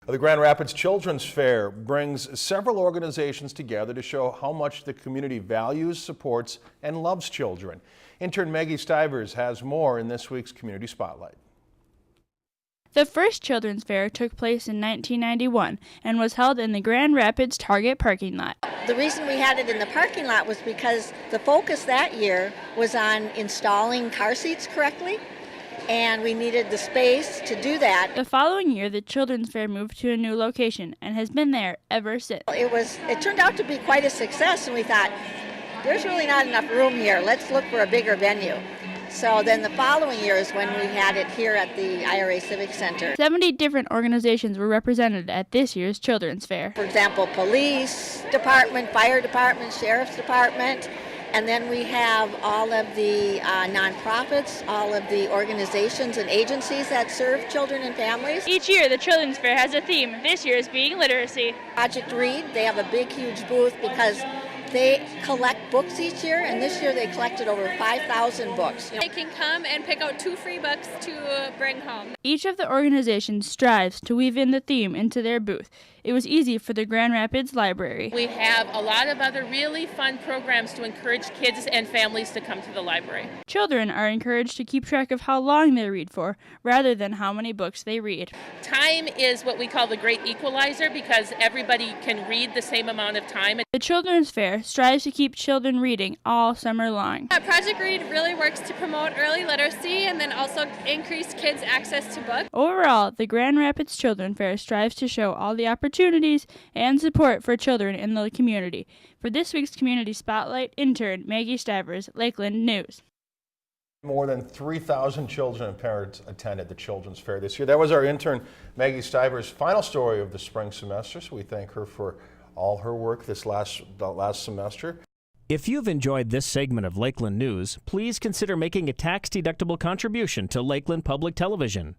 The Grand Rapids Children's Fair brings several organizations together to show how much the community values, supports, and loves children. Intern Maggie Stivers has more in this week's Community Spotlight. The first Children's Fair took place in 1991 and was held in the Grand Rapids Target parking lot. The reason we had it in the parking lot was because the focus that year was on installing car seats correctly, and we needed the space to do that. The following year, the Children's Fair moved to a new location and has been there ever since. It turned out to be quite a success, and we thought, there's really not enough room here. Let's look for a bigger venue. So then the following year is when we had it here at the IRA Civic Center. 70 different organizations were represented at this year's Children's Fair. For example, police department, fire department, sheriff's department, and then we have all of the nonprofits, all of the organizations and agencies that serve children and families. Each year, the Children's Fair has a theme. This year is being literacy. Project Read, they have a big, huge booth because they collect books each year, and this year they collected over 5,000 books. They can come and pick out 2 free books to bring home. Each of the organizations strives to weave in the theme into their booth. It was easy for the Grand Rapids Library. We have a lot of other really fun programs to encourage kids and families to come to the library. Children are encouraged to keep track of how long they read for, rather than how many books they read. Time is what we call the great equalizer because everybody can read the same amount of time. The Children's Fair strives to keep children reading all summer long. Project Read really works to promote early literacy and then also increase kids' access to books. Overall, the Grand Rapids Children's Fair strives to show all the opportunities and support for children in the community. For this week's Community Spotlight, intern Maggie Stivers, Lakeland News. More than 3,000 children and parents attended the Children's Fair this year. That was our intern Maggie Stivers' final story of the spring semester, so we thank her for all her work this last semester. If you've enjoyed this segment of Lakeland News, please consider making a tax-deductible contribution to Lakeland Public Television.